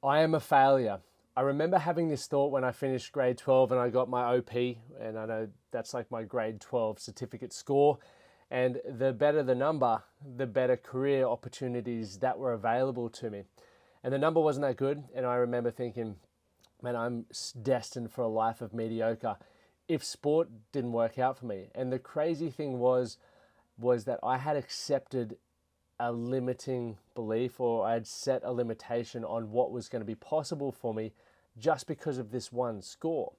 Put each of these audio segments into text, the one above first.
I am a failure. I remember having this thought when I finished grade 12 and I got my OP, and I know that's like my grade 12 certificate score. And the better the number, the better career opportunities that were available to me. And the number wasn't that good. And I remember thinking, man, I'm destined for a life of mediocre if sport didn't work out for me. And the crazy thing was that I had accepted a limiting belief, or I had set a limitation on what was going to be possible for me just because of this one score.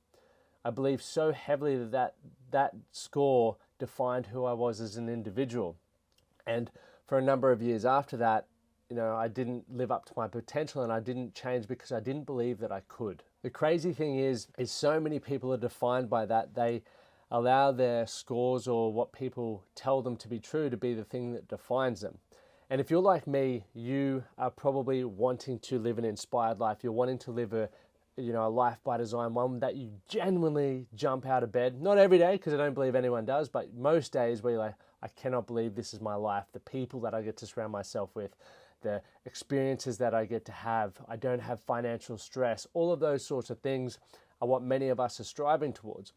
I believed so heavily that score defined who I was as an individual. And for a number of years after that, I didn't live up to my potential, and I didn't change because I didn't believe that I could. The crazy thing is so many people are defined by that. They allow their scores or what people tell them to be true to be the thing that defines them. And if you're like me, you are probably wanting to live an inspired life. You're wanting to live a life by design, one that you genuinely jump out of bed. Not every day, because I don't believe anyone does, but most days where you're like, I cannot believe this is my life. The people that I get to surround myself with, the experiences that I get to have. I don't have financial stress. All of those sorts of things are what many of us are striving towards.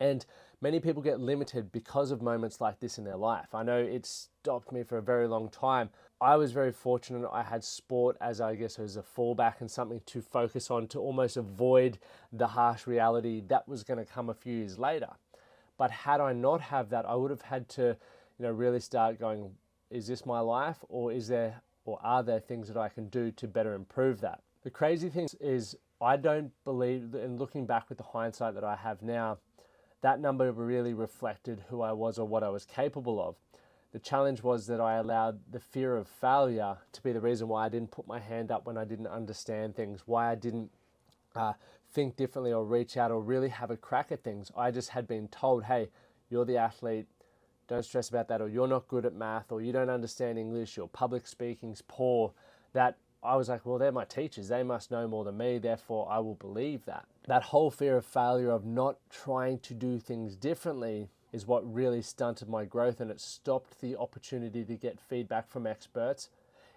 And many people get limited because of moments like this in their life. I know it stopped me for a very long time. I was very fortunate. I had sport as a fallback and something to focus on to almost avoid the harsh reality that was going to come a few years later. But had I not have that, I would have had to, really start going, is this my life, or are there things that I can do to better improve that? The crazy thing is I don't believe, and looking back with the hindsight that I have now, that number really reflected who I was or what I was capable of. The challenge was that I allowed the fear of failure to be the reason why I didn't put my hand up when I didn't understand things, why I didn't think differently or reach out or really have a crack at things. I just had been told, hey, you're the athlete, don't stress about that, or you're not good at math, or you don't understand English, your public speaking's poor. That I was like, well, they're my teachers. They must know more than me, therefore I will believe that. That whole fear of failure, of not trying to do things differently, is what really stunted my growth, and it stopped the opportunity to get feedback from experts.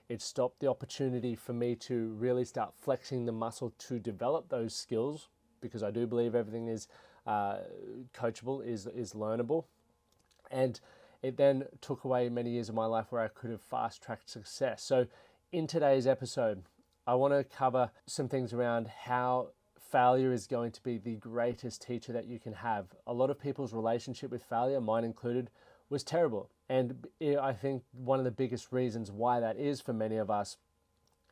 It stopped the opportunity for me to really start flexing the muscle to develop those skills, because I do believe everything is coachable, is learnable. And it then took away many years of my life where I could have fast-tracked success. So in today's episode, I want to cover some things around how failure is going to be the greatest teacher that you can have. A lot of people's relationship with failure, mine included, was terrible. And I think one of the biggest reasons why that is for many of us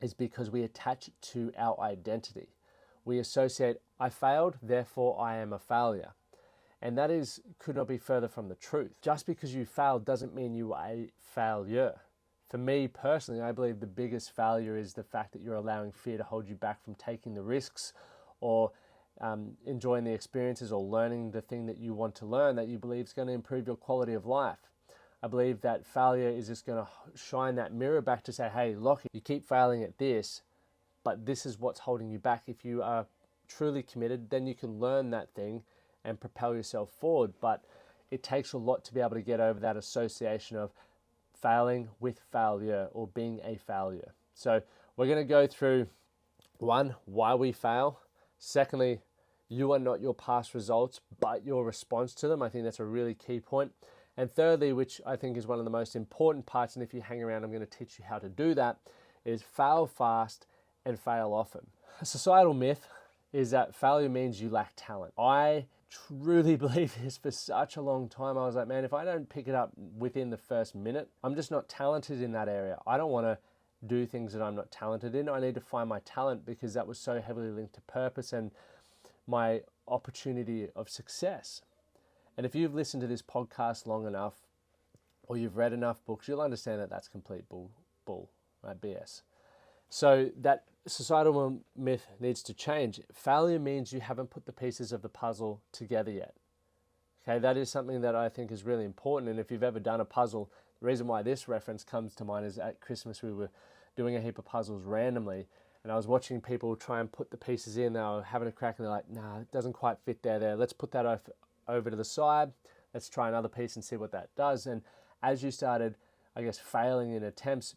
is because we attach it to our identity. We associate, I failed, therefore I am a failure. And that could not be further from the truth. Just because you failed doesn't mean you are a failure. For me personally, I believe the biggest failure is the fact that you're allowing fear to hold you back from taking the risks or enjoying the experiences or learning the thing that you want to learn that you believe is going to improve your quality of life. I believe that failure is just going to shine that mirror back to say, hey, Lockie, you keep failing at this, but this is what's holding you back. If you are truly committed, then you can learn that thing and propel yourself forward. But it takes a lot to be able to get over that association of failing with failure or being a failure. So we're going to go through, one, why we fail. Secondly, you are not your past results, but your response to them. I think that's a really key point. And thirdly, which I think is one of the most important parts, and if you hang around, I'm going to teach you how to do that, is fail fast and fail often. A societal myth is that failure means you lack talent. I truly believe this for such a long time. I was like, man, if I don't pick it up within the first minute, I'm just not talented in that area. I don't want to do things that I'm not talented in. I need to find my talent, because that was so heavily linked to purpose and my opportunity of success. And if you've listened to this podcast long enough, or you've read enough books, you'll understand that that's complete bull, right? BS. So that societal myth needs to change. Failure means you haven't put the pieces of the puzzle together yet. Okay, that is something that I think is really important. And if you've ever done a puzzle, the reason why this reference comes to mind is at Christmas we were doing a heap of puzzles randomly, and I was watching people try and put the pieces in. They were having a crack and they're like, nah, it doesn't quite fit there. Let's put that over to the side. Let's try another piece and see what that does. And as you started, I guess, failing in attempts,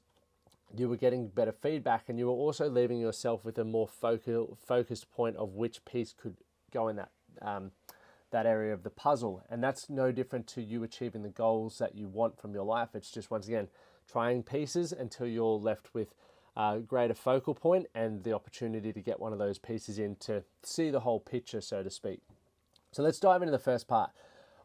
you were getting better feedback, and you were also leaving yourself with a more focused point of which piece could go in that area of the puzzle. And that's no different to you achieving the goals that you want from your life. It's just, once again, trying pieces until you're left with a greater focal point and the opportunity to get one of those pieces in to see the whole picture, so to speak. So let's dive into the first part.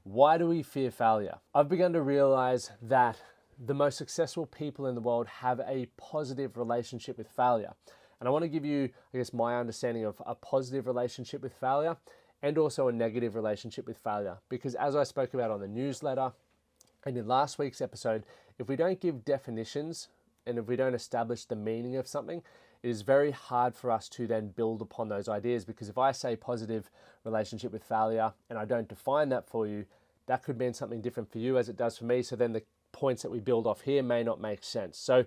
Why do we fear failure? I've begun to realize that the most successful people in the world have a positive relationship with failure. And I want to give you, I guess, my understanding of a positive relationship with failure and also a negative relationship with failure. Because as I spoke about on the newsletter and in last week's episode, if we don't give definitions and if we don't establish the meaning of something, it is very hard for us to then build upon those ideas. Because if I say positive relationship with failure and I don't define that for you, that could mean something different for you as it does for me. So then the points that we build off here may not make sense. So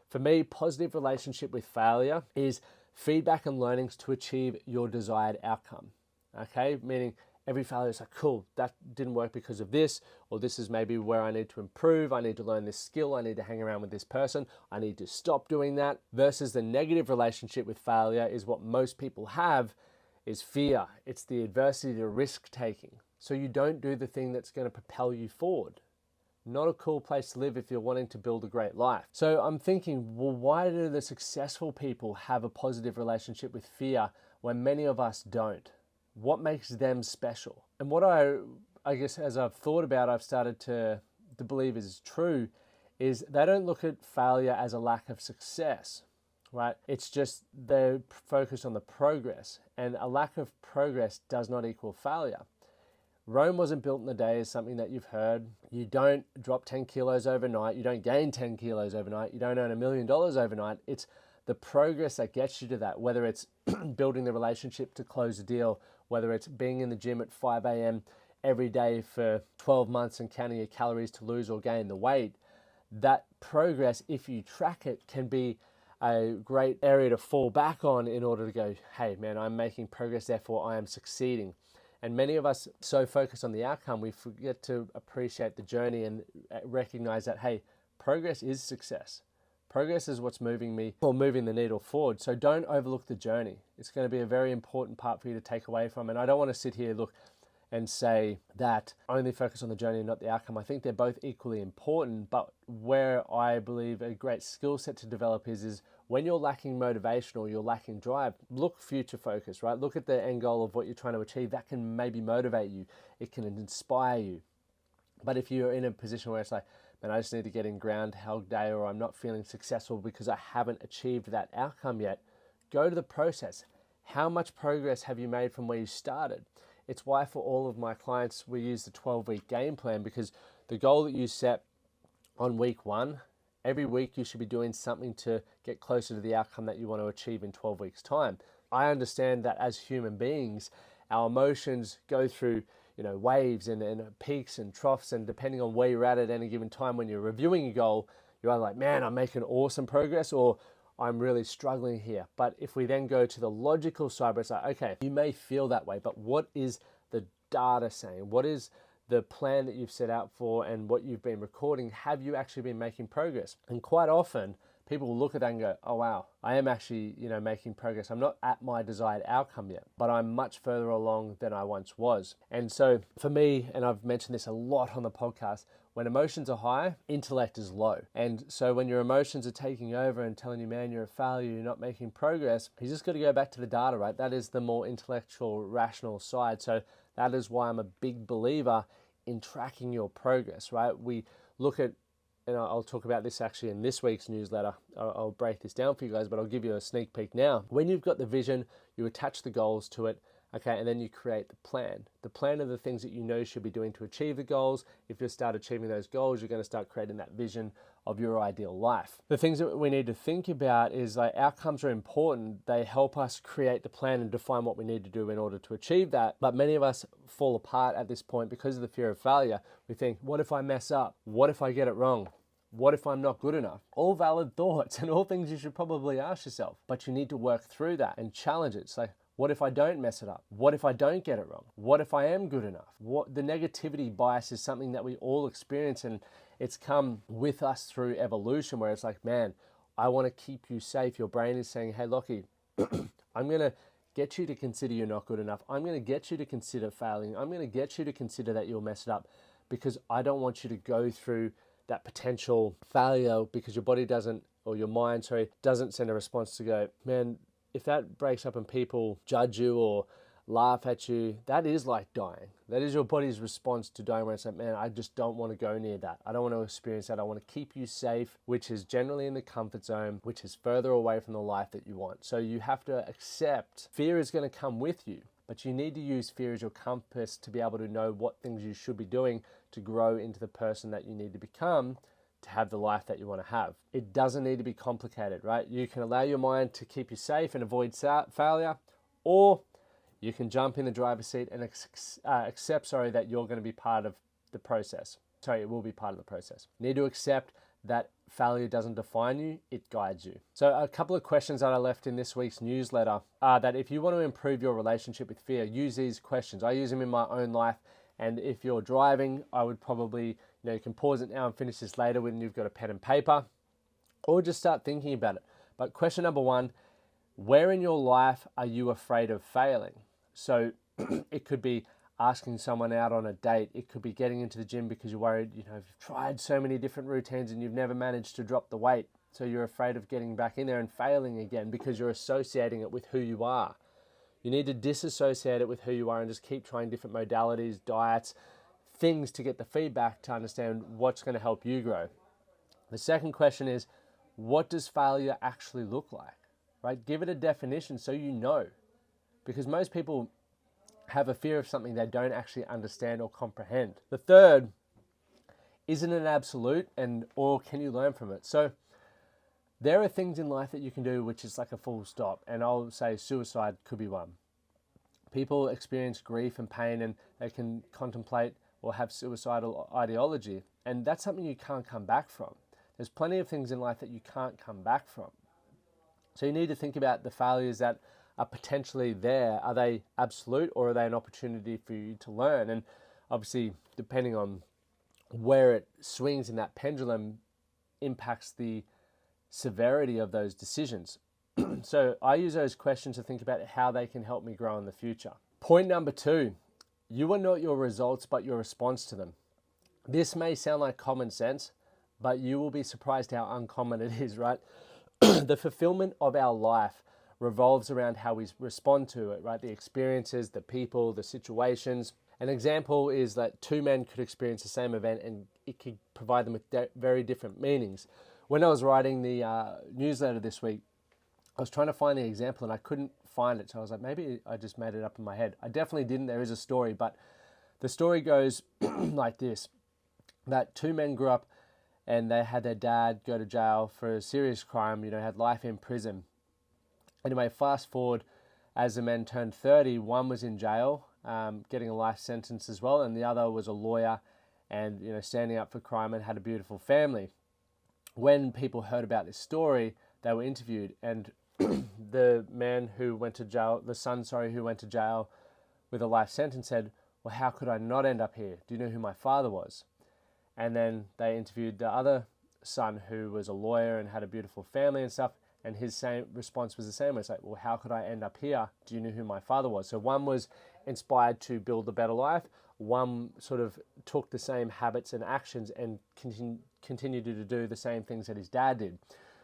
for me, positive relationship with failure is feedback and learnings to achieve your desired outcome. Okay, meaning every failure is like, cool, that didn't work because of this, or this is maybe where I need to improve, I need to learn this skill, I need to hang around with this person, I need to stop doing that. Versus the negative relationship with failure is what most people have, is fear. It's the adversity to risk taking. So you don't do the thing that's going to propel you forward. Not a cool place to live if you're wanting to build a great life. So I'm thinking, well, why do the successful people have a positive relationship with fear when many of us don't? What makes them special? And what I guess as I've thought about, I've started to believe is true, is they don't look at failure as a lack of success, right? It's just they're focused on the progress, and a lack of progress does not equal failure. Rome wasn't built in a day is something that you've heard. You don't drop 10 kilos overnight. You don't gain 10 kilos overnight. You don't earn $1 million overnight. It's the progress that gets you to that, whether it's building the relationship to close a deal, whether it's being in the gym at 5 a.m. every day for 12 months and counting your calories to lose or gain the weight. That progress, if you track it, can be a great area to fall back on in order to go, hey man, I'm making progress, therefore I am succeeding. And many of us so focus on the outcome, we forget to appreciate the journey and recognize that, hey, progress is success. Progress is what's moving me or moving the needle forward. So don't overlook the journey. It's going to be a very important part for you to take away from. And I don't want to sit here, and say that only focus on the journey and not the outcome. I think they're both equally important, but where I believe a great skill set to develop is when you're lacking motivation or you're lacking drive, look future focused, right? Look at the end goal of what you're trying to achieve. That can maybe motivate you. It can inspire you. But if you're in a position where it's like, man, I just need to get in Groundhog Day, or I'm not feeling successful because I haven't achieved that outcome yet, go to the process. How much progress have you made from where you started? It's why for all of my clients, we use the 12-week game plan, because the goal that you set on week 1, every week you should be doing something to get closer to the outcome that you want to achieve in 12 weeks' time. I understand that as human beings, our emotions go through waves and peaks and troughs, and depending on where you're at any given time when you're reviewing a goal, you're either like, man, I'm making awesome progress, or I'm really struggling here. But if we then go to the logical side, where it's like, okay, you may feel that way, but what is the data saying? What is the plan that you've set out for and what you've been recording? Have you actually been making progress? And quite often, people will look at that and go, oh wow, I am actually, making progress. I'm not at my desired outcome yet, but I'm much further along than I once was. And so for me, and I've mentioned this a lot on the podcast, when emotions are high, intellect is low. And so when your emotions are taking over and telling you, man, you're a failure, you're not making progress, you just got to go back to the data, right? That is the more intellectual, rational side. So that is why I'm a big believer in tracking your progress, right? We look at, and I'll talk about this actually in this week's newsletter. I'll break this down for you guys, but I'll give you a sneak peek now. When you've got the vision, you attach the goals to it, okay, and then you create the plan. The plan are the things that you should be doing to achieve the goals. If you start achieving those goals, you're going to start creating that vision of your ideal life. The things that we need to think about is like outcomes are important. They help us create the plan and define what we need to do in order to achieve that. But many of us fall apart at this point because of the fear of failure. We think, what if I mess up? What if I get it wrong? What if I'm not good enough? All valid thoughts and all things you should probably ask yourself, but you need to work through that and challenge it. It's like, what if I don't mess it up? What if I don't get it wrong? What if I am good enough? The negativity bias is something that we all experience, and it's come with us through evolution, where it's like, man, I want to keep you safe. Your brain is saying, hey, Lockie, I'm going to get you to consider you're not good enough. I'm going to get you to consider failing. I'm going to get you to consider that you'll mess it up, because I don't want you to go through that potential failure because your body doesn't, or your mind, sorry, doesn't send a response to go, man, if that breaks up and people judge you or laugh at you, that is like dying. That is your body's response to dying, where it's like, man, I just don't want to go near that. I don't want to experience that. I want to keep you safe, which is generally in the comfort zone, which is further away from the life that you want. So you have to accept fear is going to come with you, but you need to use fear as your compass to be able to know what things you should be doing to grow into the person that you need to become to have the life that you want to have. It doesn't need to be complicated, right? You can allow your mind to keep you safe and avoid failure, or you can jump in the driver's seat and accept, that you're going to be part of the process. It will be part of the process. You need to accept that failure doesn't define you, it guides you. So a couple of questions that I left in this week's newsletter are that if you want to improve your relationship with fear, use these questions. I use them in my own life. And if you're driving, I would probably, you can pause it now and finish this later when you've got a pen and paper, or just start thinking about it. But question number one, where in your life are you afraid of failing? So it could be asking someone out on a date. It could be getting into the gym because you're worried, you've tried so many different routines and you've never managed to drop the weight. So you're afraid of getting back in there and failing again because you're associating it with who you are. You need to disassociate it with who you are and just keep trying different modalities, diets, things to get the feedback to understand what's going to help you grow. The second question is, what does failure actually look like? Right? Give it a definition so you know. Because most people have a fear of something they don't actually understand or comprehend. The third, is it an absolute, or can you learn from it? So there are things in life that you can do which is like a full stop, and I'll say suicide could be one. People experience grief and pain and they can contemplate or have suicidal ideology, and that's something you can't come back from. There's plenty of things in life that you can't come back from. So you need to think about the failures that are potentially there. Are they absolute, or are they an opportunity for you to learn? And obviously, depending on where it swings in that pendulum, impacts the severity of those decisions. So I use those questions to think about how they can help me grow in the future. Point number two, you are not your results, but your response to them. This may sound like common sense, but you will be surprised how uncommon it is, right? The fulfillment of our life revolves around how we respond to it, right? The experiences, the people, the situations. An example is that two men could experience the same event and it could provide them with very different meanings. When I was writing the newsletter this week, I was trying to find the example and I couldn't find it. So I was like, maybe I just made it up in my head. I definitely didn't. There is a story, but the story goes like this, that two men grew up and they had their dad go to jail for a serious crime, had life in prison. Anyway, fast forward, as the men turned 30, one was in jail, getting a life sentence as well, and the other was a lawyer and, standing up for crime and had a beautiful family. When people heard about this story, they were interviewed, and the man who went to jail, the son, who went to jail with a life sentence said, well, how could I not end up here? Do you know who my father was? And then they interviewed the other son who was a lawyer and had a beautiful family and stuff, and his same response was the same. It's like, well, how could I end up here? Do you know who my father was? So one was inspired to build a better life. One sort of took the same habits and actions and continued to do the same things that his dad did.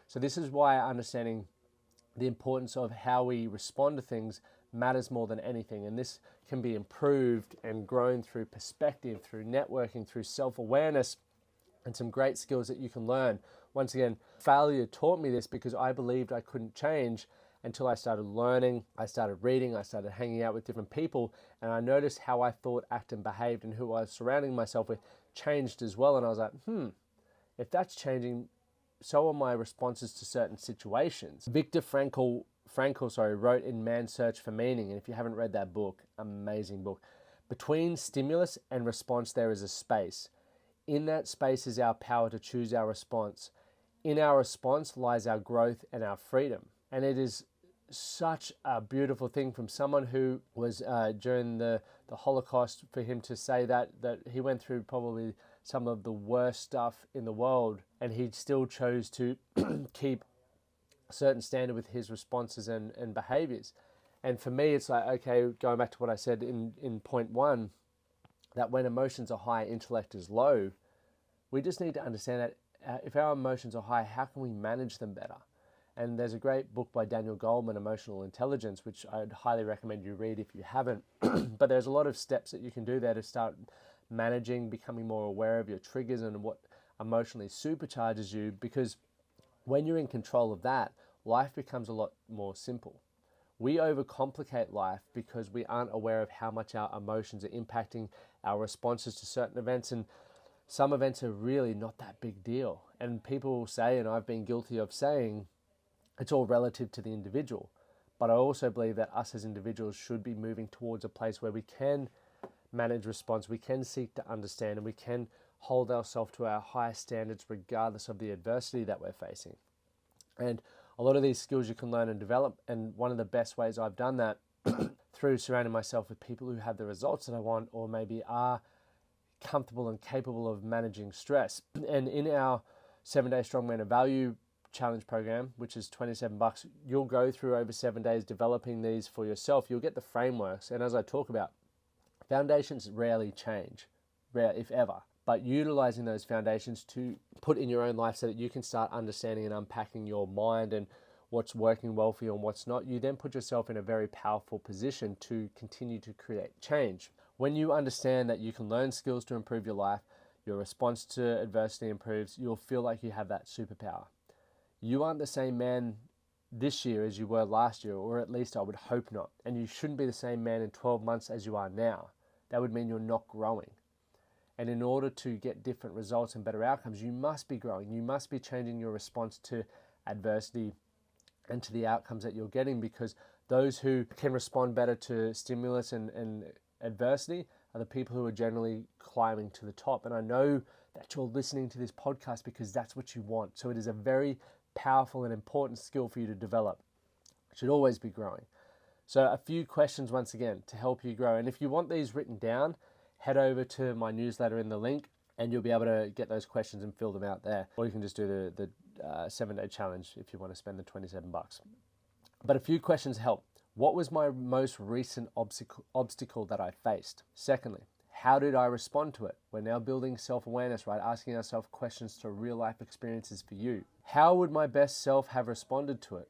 So this is why understanding the importance of how we respond to things matters more than anything. And this can be improved and grown through perspective, through networking, through self-awareness, and some great skills that you can learn. Once again, failure taught me this because I believed I couldn't change until I started learning, I started reading, I started hanging out with different people, and I noticed how I thought, acted, and behaved, and who I was surrounding myself with changed as well. And I was like, if that's changing, so are my responses to certain situations. Viktor Frankl wrote in Man's Search for Meaning, and if you haven't read that book, amazing book. Between stimulus and response, there is a space. In that space is our power to choose our response. In our response lies our growth and our freedom. And it is such a beautiful thing from someone who was during the Holocaust, for him to say that he went through probably some of the worst stuff in the world, and he still chose to keep a certain standard with his responses and behaviors. And for me, it's like, okay, going back to what I said in point one, that when emotions are high, intellect is low, we just need to understand that if our emotions are high, how can we manage them better? And there's a great book by Daniel Goleman, Emotional Intelligence, which I'd highly recommend you read if you haven't. But there's a lot of steps that you can do there to start managing, becoming more aware of your triggers and what emotionally supercharges you, because when you're in control of that, life becomes a lot more simple. We overcomplicate life because we aren't aware of how much our emotions are impacting our responses to certain events, and some events are really not that big deal. And people say, and I've been guilty of saying, it's all relative to the individual. But I also believe that us as individuals should be moving towards a place where we can manage response, we can seek to understand, and we can hold ourselves to our highest standards regardless of the adversity that we're facing. And a lot of these skills you can learn and develop, and one of the best ways I've done that through surrounding myself with people who have the results that I want, or maybe are comfortable and capable of managing stress. And in our 7-day Strong Man of Value challenge program, which is $27, you'll go through over 7 days developing these for yourself. You'll get the frameworks, and as I talk about, foundations rarely change, rare if ever, but utilizing those foundations to put in your own life so that you can start understanding and unpacking your mind and what's working well for you and what's not, you then put yourself in a very powerful position to continue to create change. When you understand that you can learn skills to improve your life, your response to adversity improves, you'll feel like you have that superpower. You aren't the same man this year as you were last year, or at least I would hope not. And you shouldn't be the same man in 12 months as you are now. That would mean you're not growing. And in order to get different results and better outcomes, you must be growing. You must be changing your response to adversity and to the outcomes that you're getting, because those who can respond better to stimulus and adversity are the people who are generally climbing to the top. And I know that you're listening to this podcast because that's what you want. So it is a very powerful and important skill for you to develop. It should always be growing. So a few questions once again to help you grow. And if you want these written down, head over to my newsletter in the link and you'll be able to get those questions and fill them out there. Or you can just do the 7-day challenge if you want to spend the $27. But a few questions help. What was my most recent obstacle that I faced? Secondly, how did I respond to it? We're now building self-awareness, right? Asking ourselves questions to real life experiences for you. How would my best self have responded to it?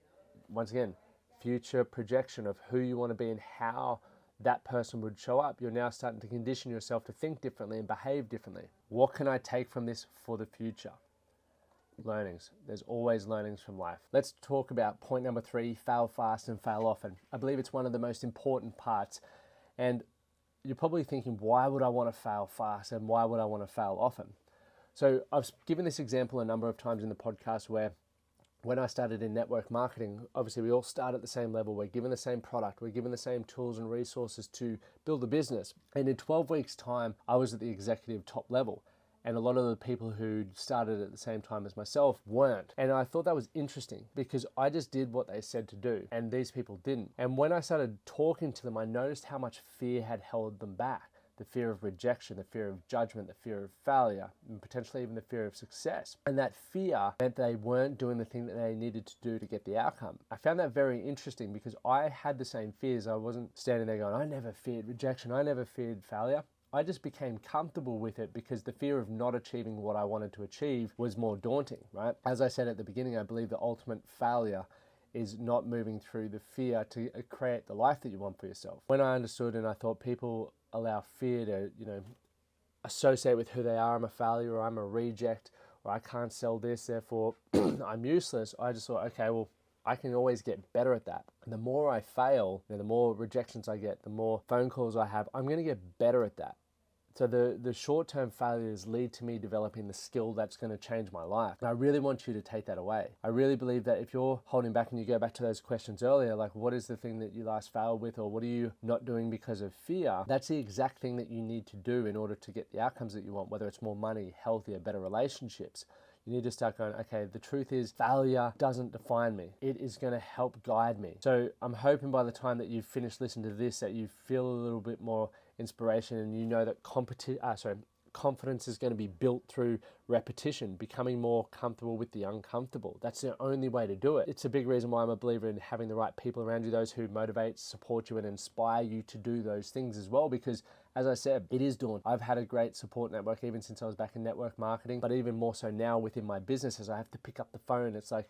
Once again, future projection of who you want to be and how that person would show up. You're now starting to condition yourself to think differently and behave differently. What can I take from this for the future? Learnings. There's always learnings from life. Let's talk about point number 3, fail fast and fail often. I believe it's one of the most important parts. And you're probably thinking, why would I want to fail fast and why would I want to fail often? So I've given this example a number of times in the podcast where when I started in network marketing, obviously we all start at the same level. We're given the same product. We're given the same tools and resources to build a business. And in 12 weeks' time, I was at the executive top level. And a lot of the people who started at the same time as myself weren't. And I thought that was interesting because I just did what they said to do and these people didn't. And when I started talking to them, I noticed how much fear had held them back. The fear of rejection, the fear of judgment, the fear of failure, and potentially even the fear of success. And that fear meant they weren't doing the thing that they needed to do to get the outcome. I found that very interesting because I had the same fears. I wasn't standing there going, I never feared rejection. I never feared failure. I just became comfortable with it because the fear of not achieving what I wanted to achieve was more daunting, right? As I said at the beginning, I believe the ultimate failure is not moving through the fear to create the life that you want for yourself. When I understood and I thought people allow fear to, associate with who they are, I'm a failure or I'm a reject or I can't sell this, therefore I'm useless, I just thought, okay, well, I can always get better at that. And the more I fail, the more rejections I get, the more phone calls I have, I'm going to get better at that. So the short-term failures lead to me developing the skill that's going to change my life. And I really want you to take that away. I really believe that if you're holding back and you go back to those questions earlier, like what is the thing that you last failed with or what are you not doing because of fear? That's the exact thing that you need to do in order to get the outcomes that you want, whether it's more money, healthier, better relationships. You need to start going, okay, the truth is failure doesn't define me. It is going to help guide me. So I'm hoping by the time that you've finished listening to this that you feel a little bit more inspiration and you know that confidence is going to be built through repetition, becoming more comfortable with the uncomfortable. That's the only way to do it. It's a big reason why I'm a believer in having the right people around you, those who motivate, support you, and inspire you to do those things as well, because as I said, it is daunting. I've had a great support network even since I was back in network marketing, but even more so now within my business as I have to pick up the phone. It's like,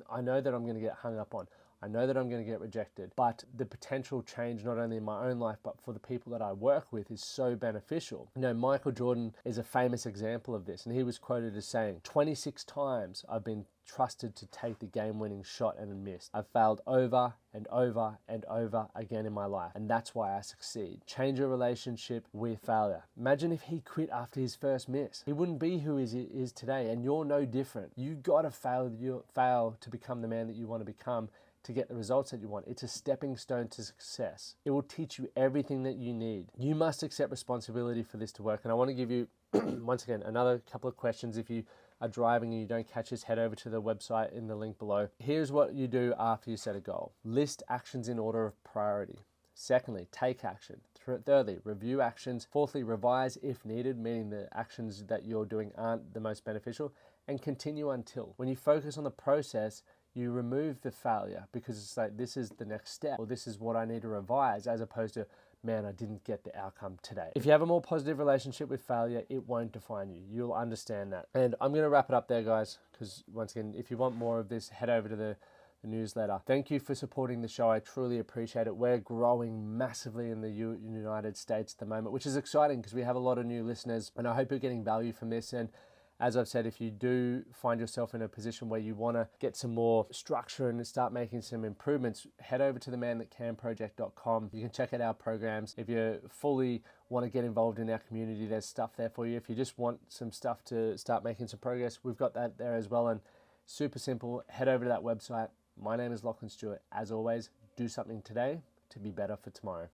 I know that I'm going to get hung up on. I know that I'm going to get rejected, but the potential change, not only in my own life, but for the people that I work with, is so beneficial. You know, Michael Jordan is a famous example of this, and he was quoted as saying, 26 times I've been trusted to take the game-winning shot and missed. I've failed over and over and over again in my life, and that's why I succeed. Change your relationship with failure. Imagine if he quit after his first miss. He wouldn't be who he is today, and you're no different. You gotta fail to become the man that you want to become, to get the results that you want. It's a stepping stone to success. It will teach you everything that you need. You must accept responsibility for this to work. And I want to give you, once again, another couple of questions. If you are driving and you don't catch this, head over to the website in the link below. Here's what you do after you set a goal. List actions in order of priority. Secondly, take action. Thirdly, review actions. Fourthly, revise if needed, meaning the actions that you're doing aren't the most beneficial. And continue until. When you focus on the process, you remove the failure, because it's like, this is the next step, or this is what I need to revise, as opposed to, man, I didn't get the outcome today. If you have a more positive relationship with failure, it won't define you. You'll understand that. And I'm going to wrap it up there, guys, because once again, if you want more of this, head over to the newsletter. Thank you for supporting the show. I truly appreciate it. We're growing massively in the United States at the moment, which is exciting because we have a lot of new listeners, and I hope you're getting value from this. And as I've said, if you do find yourself in a position where you want to get some more structure and start making some improvements, head over to themanthatcanproject.com. You can check out our programs. If you fully want to get involved in our community, there's stuff there for you. If you just want some stuff to start making some progress, we've got that there as well. And super simple, head over to that website. My name is Lachlan Stuart. As always, do something today to be better for tomorrow.